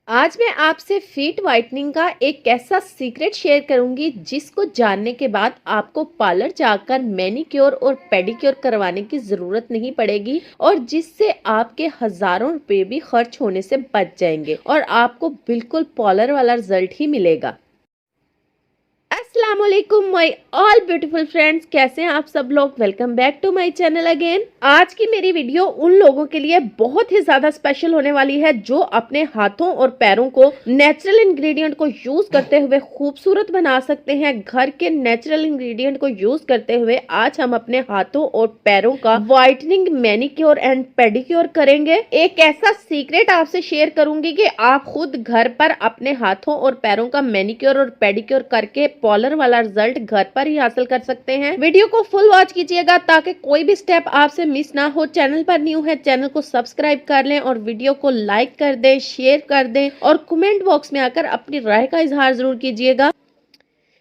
आज मैं आपसे फीट वाइटनिंग का एक ऐसा सीक्रेट शेयर करूंगी जिसको जानने के बाद आपको पार्लर जाकर मैनीक्योर और पेडिक्योर करवाने की जरूरत नहीं पड़ेगी और जिससे आपके हजारों रुपए भी खर्च होने से बच जाएंगे और आपको बिल्कुल पार्लर वाला रिजल्ट ही मिलेगा। अस्सलाम वालेकुम माय ऑल ब्यूटीफुल फ्रेंड्स, कैसे हैं आप सब लोग। Welcome back to my channel again. आज की मेरी वीडियो उन लोगों के लिए बहुत ही ज्यादा स्पेशल होने वाली है जो अपने हाथों और पैरों को नेचुरल इंग्रेडिएंट को यूज करते हुए खूबसूरत बना सकते हैं। घर के नेचुरल इंग्रेडिएंट को यूज करते हुए आज हम अपने हाथों और पैरों का व्हाइटनिंग, मैनीक्योर एंड पेडिक्योर करेंगे। एक ऐसा सीक्रेट आपसे शेयर करूंगी कि आप खुद घर पर अपने हाथों और पैरों का मैनीक्योर और पेडिक्योर करके पार्लर वाला रिजल्ट घर पर ही हासिल कर सकते हैं। वीडियो को फुल वॉच कीजिएगा ताकि कोई भी स्टेप आपसे मिस ना हो। चैनल पर न्यू है, चैनल को सब्सक्राइब कर लें और वीडियो को लाइक कर दें, शेयर कर दें और कमेंट बॉक्स में आकर अपनी राय का इजहार जरूर कीजिएगा।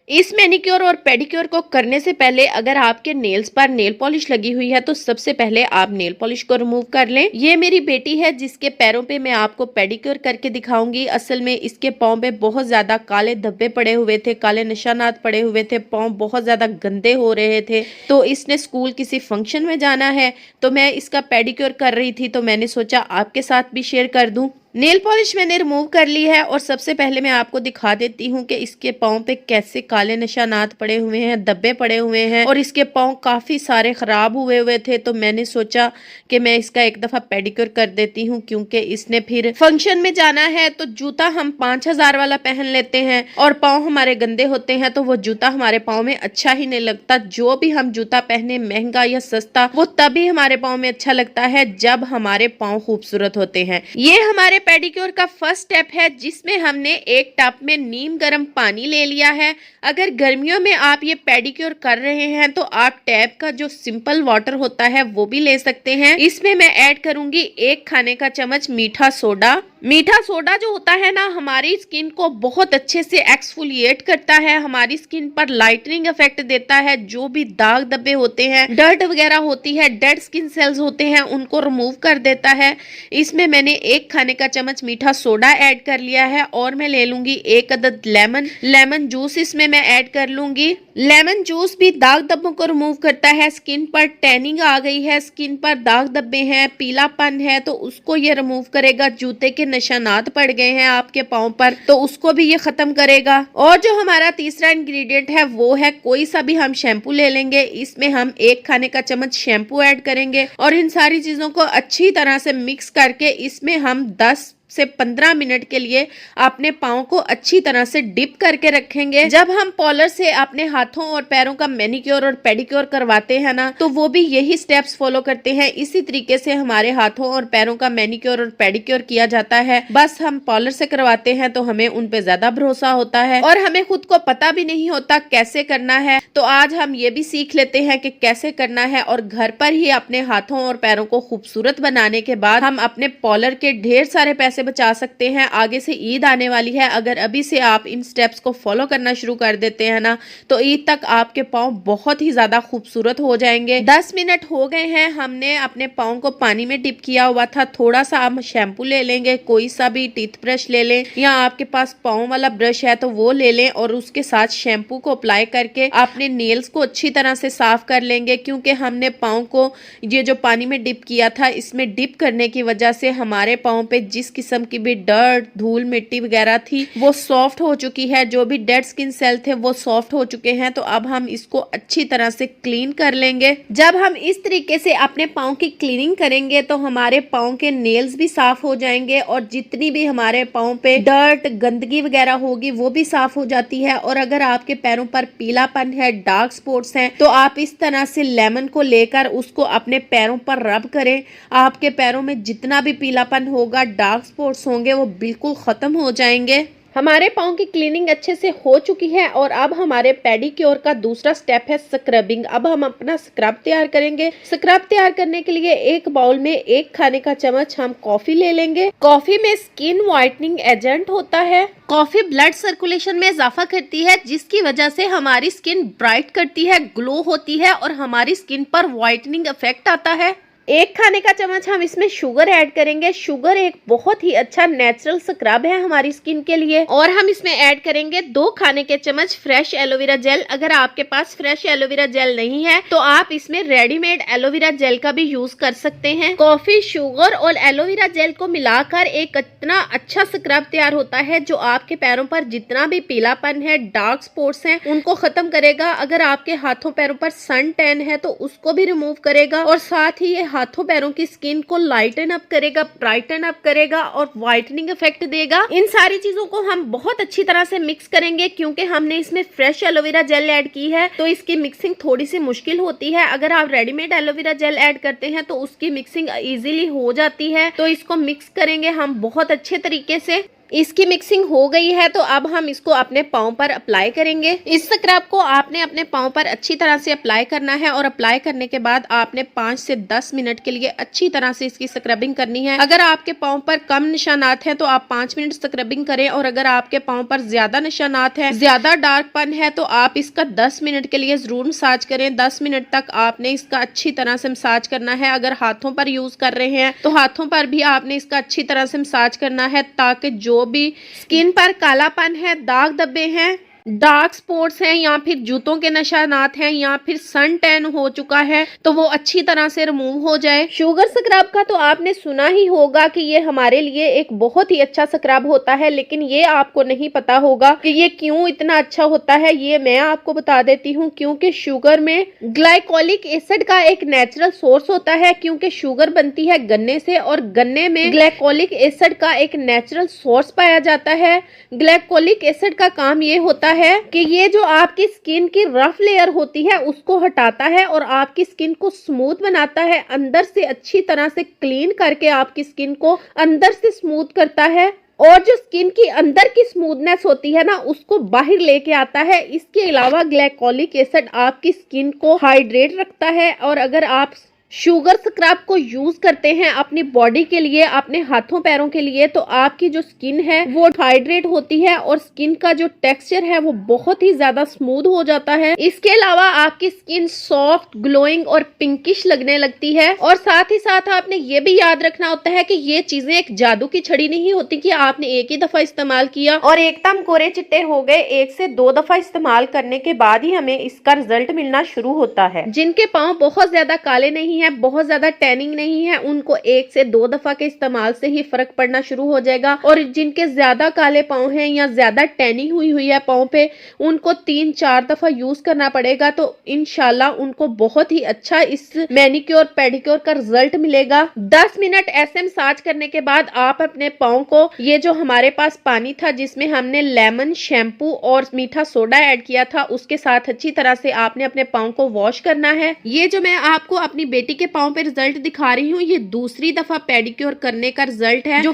इस मैनीक्योर और पेडिक्योर को करने से पहले अगर आपके नेल्स पर नेल पॉलिश लगी हुई है तो सबसे पहले आप नेल पॉलिश को रिमूव कर लें। ये मेरी बेटी है जिसके पैरों पे मैं आपको पेडिक्योर करके दिखाऊंगी। असल में इसके पाँव पे बहुत ज्यादा काले धब्बे पड़े हुए थे, काले निशानात पड़े हुए थे, पाँव बहुत ज्यादा गंदे हो रहे थे। तो इसने स्कूल किसी फंक्शन में जाना है तो मैं इसका पेडिक्योर कर रही थी, तो मैंने सोचा आपके साथ भी शेयर कर दूं। नेल पॉलिश मैंने रिमूव कर ली है और सबसे पहले मैं आपको दिखा देती हूँ कि इसके पाँव पे कैसे काले निशानात पड़े हुए हैं, धब्बे पड़े हुए हैं और इसके पाँव काफी सारे खराब हुए थे। तो मैंने सोचा कि मैं इसका एक दफा पेडिक्योर कर देती हूँ क्योंकि इसने फिर फंक्शन में जाना है। तो जूता हम 5000 वाला पहन लेते हैं और पाँव हमारे गंदे होते हैं तो वो जूता हमारे पाँव में अच्छा ही नहीं लगता। जो भी हम जूता पहने, महंगा या सस्ता, वो तभी हमारे पाँव में अच्छा लगता है जब हमारे पाँव खूबसूरत होते हैं। ये हमारे पेडिक्योर का फर्स्ट स्टेप है जिसमें हमने एक टब में नीम गर्म पानी ले लिया है। अगर गर्मियों में आप ये पेडिक्योर कर रहे हैं तो आप टैप का जो सिंपल वाटर होता है वो भी ले सकते हैं। इसमें मैं ऐड करूंगी 1 खाने का चम्मच मीठा सोडा। मीठा सोडा जो होता है ना, हमारी स्किन को बहुत अच्छे से एक्सफोलिएट करता है, हमारी स्किन पर लाइटनिंग इफेक्ट देता है। जो भी दाग धब्बे होते हैं, डर्ट वगैरह होती है, डेड स्किन सेल्स होते हैं, उनको रिमूव कर देता है। इसमें मैंने 1 खाने का चम्मच मीठा सोडा ऐड कर लिया है और मैं ले लूंगी 1 अदद लेमन जूस इसमें मैं ऐड कर लूंगी। लेमन जूस भी दाग धब्बों को रिमूव करता है। स्किन पर टैनिंग आ गई है, स्किन पर दाग धब्बे हैं, पीलापन है, तो उसको ये रिमूव करेगा। जूते के निशानात पड़ गए हैं आपके पाँव पर तो उसको भी ये खत्म करेगा। और जो हमारा तीसरा इंग्रेडिएंट है वो है कोई सा भी हम शैम्पू ले लेंगे। इसमें हम 1 खाने का चम्मच शैम्पू ऐड करेंगे और इन सारी चीजों को अच्छी तरह से मिक्स करके इसमें हम 10 से 15 मिनट के लिए अपने पाँव को अच्छी तरह से डिप करके रखेंगे। जब हम पार्लर से अपने हाथों और पैरों का मैनीक्योर और पेडिक्योर करवाते हैं ना, तो वो भी यही स्टेप्स फॉलो करते हैं। इसी तरीके से हमारे हाथों और पैरों का मैनीक्योर और पेडिक्योर किया जाता है। बस हम पार्लर से करवाते हैं तो हमें उन पे ज्यादा भरोसा होता है और हमें खुद को पता भी नहीं होता कैसे करना है। तो आज हम ये भी सीख लेते हैं कि कैसे करना है और घर पर ही अपने हाथों और पैरों को खूबसूरत बनाने के बाद हम अपने पार्लर के ढेर सारे पैसे बचा सकते हैं। आगे से ईद आने वाली है, अगर अभी से आप इन स्टेप्स को फॉलो करना शुरू कर देते हैं ना तो ईद तक आपके पाँव बहुत ही ज्यादा खूबसूरत हो जाएंगे। 10 मिनट हो गए हैं, हमने अपने पाँव को पानी में डिप किया हुआ था। थोड़ा सा हम शैम्पू ले लेंगे, कोई सा भी टीथ ब्रश ले लें या आपके पास पाँव वाला ब्रश है तो वो ले लें और उसके साथ शैम्पू को अप्लाई करके अपने नेल्स को अच्छी तरह से साफ कर लेंगे। क्योंकि हमने पाँव को ये जो पानी में डिप किया था, इसमें डिप करने की वजह से हमारे पाँव पे जिस किस्म की भी डर्ट, धूल, मिट्टी वगैरह थी वो सॉफ्ट हो चुकी है। जो भी डेड स्किन सेल थे वो सॉफ्ट हो चुके हैं। तो अब हम इसको अच्छी तरह से क्लीन कर लेंगे। जब हम इस तरीके से अपने पाँव की क्लीनिंग करेंगे तो हमारे पाँव के नेल्स भी साफ हो जाएंगे और जितनी भी हमारे पाँव पे डर्ट, गंदगी वगैरह होगी वो भी साफ हो जाती है। और अगर आपके पैरों पर पीलापन है, डार्क स्पॉट्स हैं, तो आप इस तरह से लेमन को लेकर उसको अपने पैरों पर रब करें। आपके पैरों में जितना भी पीलापन होगा, डार्क स्पॉट्स होंगे, वो बिल्कुल खत्म हो जाएंगे। हमारे पाँव की क्लीनिंग अच्छे से हो चुकी है और अब हमारे पेडिक्योर का दूसरा स्टेप है स्क्रबिंग। अब हम अपना स्क्रब तैयार करेंगे। स्क्रब तैयार करने के लिए एक बाउल में 1 खाने का चम्मच हम कॉफी ले लेंगे। कॉफी में स्किन व्हाइटनिंग एजेंट होता है। कॉफी ब्लड सर्कुलेशन में इजाफा करती है जिसकी वजह से हमारी स्किन ब्राइट करती है, ग्लो होती है और हमारी स्किन पर व्हाइटनिंग इफेक्ट आता है। 1 खाने का चम्मच हम इसमें शुगर ऐड करेंगे। शुगर एक बहुत ही अच्छा नेचुरल स्क्रब है हमारी स्किन के लिए। और हम इसमें ऐड करेंगे 2 खाने के चम्मच फ्रेश एलोवेरा जेल। अगर आपके पास फ्रेश एलोवेरा जेल नहीं है तो आप इसमें रेडीमेड एलोवेरा जेल का भी यूज कर सकते हैं। कॉफी, शुगर और एलोवेरा जेल को मिलाकर एक इतना अच्छा स्क्रब तैयार होता है जो आपके पैरों पर जितना भी पीलापन है, डार्क स्पॉट्स हैं, उनको खत्म करेगा। अगर आपके हाथों पैरों पर सन टैन है तो उसको भी रिमूव करेगा और साथ ही ये हाथों पैरों की स्किन को लाइटन अप करेगा, ब्राइटन अप करेगा और व्हाइटनिंग इफेक्ट देगा। इन सारी चीजों को हम बहुत अच्छी तरह से मिक्स करेंगे क्योंकि हमने इसमें फ्रेश एलोवेरा जेल ऐड की है तो इसकी मिक्सिंग थोड़ी सी मुश्किल होती है। अगर आप रेडीमेड एलोवेरा जेल ऐड करते हैं तो उसकी मिक्सिंग इजीली हो जाती है। तो इसको मिक्स करेंगे हम बहुत अच्छे तरीके से। इसकी मिक्सिंग हो गई है तो अब हम इसको अपने पाँव पर अप्लाई करेंगे। इस स्क्रब को आपने अपने पाँव पर अच्छी तरह से अप्लाई करना है और अप्लाई करने के बाद आपने 5 से 10 मिनट के लिए अच्छी तरह से इसकी स्क्रबिंग करनी है। अगर आपके पाँव पर कम निशानात हैं तो आप 5 मिनट स्क्रबिंग करें और अगर आपके पाँव पर ज्यादा निशानात हैं, ज्यादा डार्कपन है तो आप इसका 10 मिनट के लिए जरूर मसाज करें। 10 मिनट तक आपने इसका अच्छी तरह से मसाज करना है। अगर हाथों पर यूज कर रहे हैं तो हाथों पर भी आपने इसका अच्छी तरह से मसाज करना है ताकि जो भी स्किन पर कालापन है, दाग धब्बे हैं, डार्क स्पॉट्स हैं या फिर जूतों के निशानात हैं या फिर सन टैन हो चुका है तो वो अच्छी तरह से रिमूव हो जाए। शुगर स्क्रब का तो आपने सुना ही होगा कि ये हमारे लिए एक बहुत ही अच्छा स्क्रब होता है, लेकिन ये आपको नहीं पता होगा कि ये क्यों इतना अच्छा होता है। ये मैं आपको बता देती हूँ, क्योंकि शुगर में ग्लाइकोलिक एसिड का एक नेचुरल सोर्स होता है। क्योंकि शुगर बनती है गन्ने से और गन्ने में ग्लाइकोलिक एसिड का एक नेचुरल सोर्स पाया जाता है। ग्लाइकोलिक एसिड का काम ये होता है कि ये जो आपकी स्किन की रफ लेयर होती है उसको हटाता है और आपकी स्किन को स्मूथ बनाता है। अंदर से अच्छी तरह से क्लीन करके आपकी स्किन को अंदर से स्मूथ करता है और जो स्किन की अंदर की स्मूथनेस होती है ना उसको बाहर लेके आता है। इसके अलावा ग्लाइकोलिक एसिड आपकी स्किन को हाइड्रेट रखता है और अगर आप शुगर स्क्रब को यूज करते हैं अपनी बॉडी के लिए, अपने हाथों पैरों के लिए, तो आपकी जो स्किन है वो हाइड्रेट होती है और स्किन का जो टेक्सचर है वो बहुत ही ज्यादा स्मूथ हो जाता है। इसके अलावा आपकी स्किन सॉफ्ट, ग्लोइंग और पिंकिश लगने लगती है। और साथ ही साथ आपने ये भी याद रखना होता है कि ये चीजें एक जादू की छड़ी नहीं होती कि आपने एक ही दफा इस्तेमाल किया और एकदम गोरे चिट्टे हो गए। 1 से 2 दफा इस्तेमाल करने के बाद ही हमें इसका रिजल्ट मिलना शुरू होता है। जिनके पाँव बहुत ज्यादा काले नहीं है, बहुत ज्यादा टैनिंग नहीं है, उनको 1 से 2 दफा के इस्तेमाल से ही फर्क पड़ना शुरू हो जाएगा। और जिनके ज्यादा काले पाँव हैं या ज्यादा टैनिंग हुई है पाँव पे, उनको 3-4 दफा यूज करना पड़ेगा। तो इंशाल्लाह उनको बहुत ही अच्छा इस मैनिक्योर पेडिक्योर का रिजल्ट मिलेगा। 10 मिनट ऐसे मसाज करने के बाद आप अपने पाँव को, ये जो हमारे पास पानी था जिसमें हमने लेमन, शैम्पू और मीठा सोडा ऐड किया था, उसके साथ अच्छी तरह से आपने अपने पाँव को वॉश करना है। ये जो मैं आपको अपनी बेटी के पाँव पे रिजल्ट दिखा रही हूँ, ये दूसरी दफा पेडिक्योर करने का रिजल्ट है। जो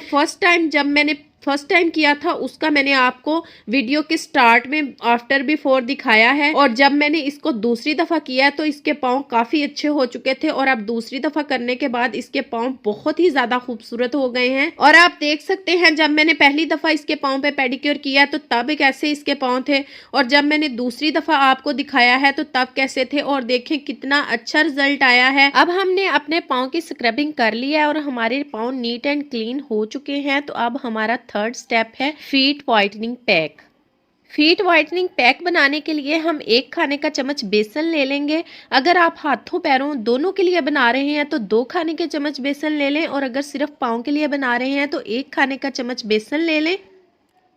फर्स्ट टाइम किया था उसका मैंने आपको वीडियो के स्टार्ट में आफ्टर बिफोर दिखाया है और जब मैंने इसको दूसरी दफा किया तो इसके पाँव काफी अच्छे हो चुके थे और अब दूसरी दफा करने के बाद इसके पाँव बहुत ही ज्यादा खूबसूरत हो गए हैं। और आप देख सकते हैं जब मैंने पहली दफा इसके पाँव पे पेडिक्योर किया तो तब कैसे इसके पाँव थे और जब मैंने दूसरी दफा आपको दिखाया है तो तब कैसे थे, और देखें कितना अच्छा रिजल्ट आया है। अब हमने अपने पाँव की स्क्रबिंग कर ली है और हमारे पाँव नीट एंड क्लीन हो चुके हैं। तो अब हमारा थर्ड स्टेप है feet whitening pack. Feet whitening pack बनाने के लिए हम 1 खाने का चम्मच बेसन ले लेंगे। अगर आप हाथों पैरों दोनों के लिए बना रहे हैं तो 2 खाने के चम्मच बेसन ले लें और अगर सिर्फ पाँव के लिए बना रहे हैं तो 1 खाने का चम्मच बेसन ले लें।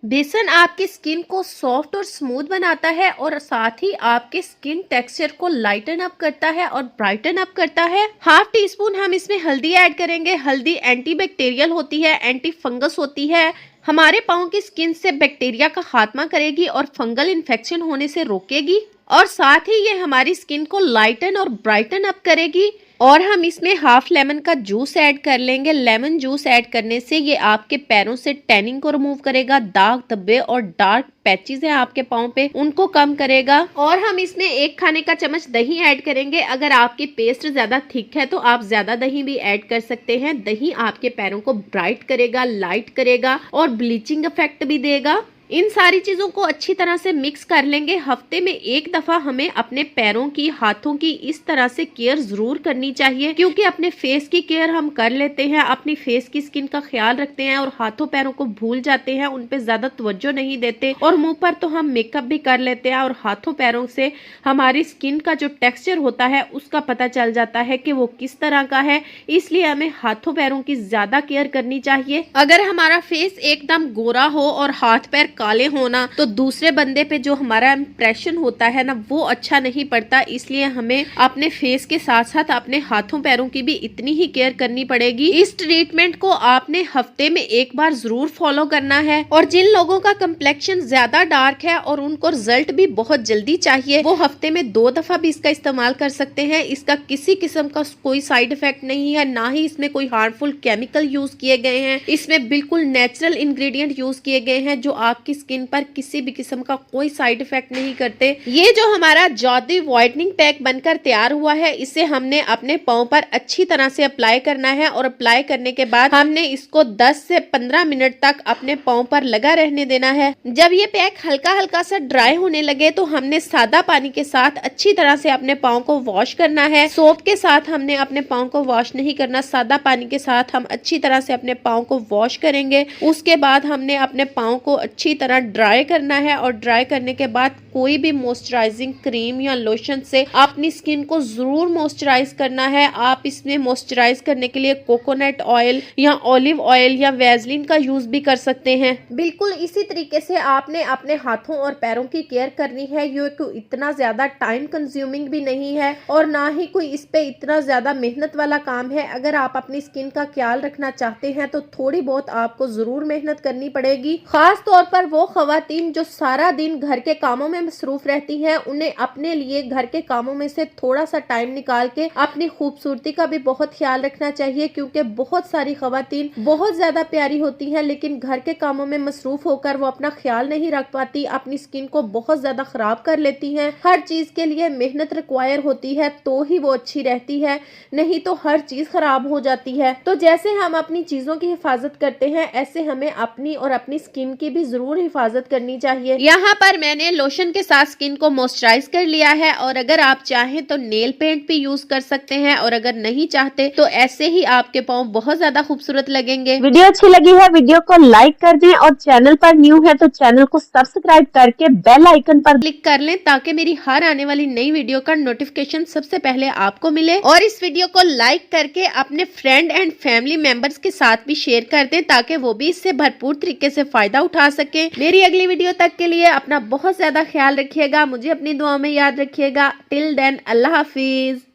बेसन आपकी स्किन को सॉफ्ट और स्मूथ बनाता है और साथ ही आपके स्किन टेक्सचर को लाइटन अप करता है और ब्राइटन अप करता है। ½ टीस्पून हम इसमें हल्दी ऐड करेंगे। हल्दी एंटीबैक्टीरियल होती है, एंटी फंगस होती है, हमारे पाँव की स्किन से बैक्टीरिया का खात्मा करेगी और फंगल इन्फेक्शन होने से रोकेगी और साथ ही ये हमारी स्किन को लाइटन और ब्राइटन अप करेगी। और हम इसमें ½ लेमन का जूस ऐड कर लेंगे। लेमन जूस ऐड करने से ये आपके पैरों से टैनिंग को रिमूव करेगा, दाग धब्बे और डार्क पैचेस हैं आपके पाँव पे उनको कम करेगा। और हम इसमें 1 खाने का चम्मच दही ऐड करेंगे। अगर आपकी पेस्ट ज्यादा थिक है तो आप ज्यादा दही भी ऐड कर सकते हैं। दही आपके पैरों को ब्राइट करेगा, लाइट करेगा और ब्लीचिंग इफेक्ट भी देगा। इन सारी चीजों को अच्छी तरह से मिक्स कर लेंगे। हफ्ते में एक दफा हमें अपने पैरों की, हाथों की इस तरह से केयर जरूर करनी चाहिए, क्योंकि अपने फेस की केयर हम कर लेते हैं, अपनी फेस की स्किन का ख्याल रखते हैं और हाथों पैरों को भूल जाते हैं, उन पे ज्यादा तवज्जो नहीं देते और मुंह पर तो हम मेकअप भी कर लेते हैं और हाथों पैरों से हमारी स्किन का जो टेक्सचर होता है उसका पता चल जाता है कि वो किस तरह का है। इसलिए हमें हाथों पैरों की ज्यादा केयर करनी चाहिए। अगर हमारा फेस एकदम गोरा हो और हाथ पैर काले होना, तो दूसरे बंदे पे जो हमारा इंप्रेशन होता है ना, वो अच्छा नहीं पड़ता। इसलिए हमें अपने फेस के साथ साथ अपने हाथों पैरों की भी इतनी ही केयर करनी पड़ेगी। इस ट्रीटमेंट को आपने हफ्ते में एक बार जरूर फॉलो करना है। और जिन लोगों का कंप्लेक्शन ज्यादा डार्क है और उनको रिजल्ट भी बहुत जल्दी चाहिए, वो हफ्ते में 2 दफा भी इसका इस्तेमाल कर सकते हैं। इसका किसी किस्म का कोई साइड इफेक्ट नहीं है, ना ही इसमें कोई हार्मफुल केमिकल यूज किए गए हैं। इसमें बिल्कुल नेचुरल इंग्रेडिएंट यूज किए गए हैं जो आपकी स्किन पर किसी भी किस्म का कोई साइड इफेक्ट नहीं करते। ये जो हमारा जादुई व्हाइटनिंग पैक बनकर तैयार हुआ है, इसे हमने अपने पांव पर अच्छी तरह से अप्लाई करना है और अप्लाई करने के बाद हमने इसको 10 से 15 मिनट तक अपने पांव पर लगा रहने देना है। जब ये पैक हल्का हल्का सा ड्राई होने लगे तो हमने सादा पानी के साथ अच्छी तरह से अपने पांव को वॉश करना है। सोप के साथ हमने अपने पांव को वॉश नहीं करना, सादा पानी के साथ हम अच्छी तरह से अपने पांव को वॉश करेंगे। उसके बाद हमने अपने पांव को अच्छी तरह ड्राई करना है और ड्राई करने के बाद कोई भी मॉइस्चराइजिंग क्रीम या लोशन से अपनी स्किन को जरूर मॉइस्चराइज करना है। आप इसमें मॉइस्चराइज करने के लिए कोकोनट ऑयल या ऑलिव ऑयल या वैसलीन का यूज भी कर सकते हैं। बिल्कुल इसी तरीके से आपने अपने हाथों और पैरों की केयर करनी है। ये कोई इतना ज्यादा टाइम कंज्यूमिंग भी नहीं है और ना ही कोई इस पे इतना ज्यादा मेहनत वाला काम है। अगर आप अपनी स्किन का ख्याल रखना चाहते हैं तो थोड़ी बहुत आपको जरूर मेहनत करनी पड़ेगी। खास तौर पर वो खवातीन जो सारा दिन घर के कामों में मसरूफ रहती हैं, उन्हें अपने लिए घर के कामों में से थोड़ा सा टाइम निकाल के अपनी खूबसूरती का भी बहुत ख्याल रखना चाहिए, क्योंकि बहुत सारी खवातीन बहुत ज्यादा प्यारी होती हैं लेकिन घर के कामों में मसरूफ होकर वो अपना ख्याल नहीं रख पाती, अपनी स्किन को बहुत ज्यादा खराब कर लेती हैं। हर चीज के लिए मेहनत रिक्वायर होती है तो ही वो अच्छी रहती है, नहीं तो हर चीज खराब हो जाती है। तो जैसे हम अपनी चीजों की हिफाजत करते हैं, ऐसे हमें अपनी और अपनी स्किन की भी जरूर हिफाजत करनी चाहिए। यहाँ पर मैंने लोशन के साथ स्किन को मॉइस्चराइज कर लिया है और अगर आप चाहें तो नेल पेंट भी यूज कर सकते हैं और अगर नहीं चाहते तो ऐसे ही आपके पाँव बहुत ज्यादा खूबसूरत लगेंगे। वीडियो अच्छी लगी है, वीडियो को लाइक कर दें और चैनल पर न्यू है तो चैनल को सब्सक्राइब करके बेल आइकन पर क्लिक कर लें ताकि मेरी हर आने वाली नई वीडियो का नोटिफिकेशन सबसे पहले आपको मिले। और इस वीडियो को लाइक करके अपने फ्रेंड एंड फैमिली मेंबर्स के साथ भी शेयर कर दें ताकि वो भी इससे भरपूर तरीके से फायदा उठा सके। मेरी अगली वीडियो तक के लिए अपना बहुत ज्यादा ख्याल रखिएगा, मुझे अपनी दुआ में याद रखिएगा। टिल देन अल्लाह हाफिज।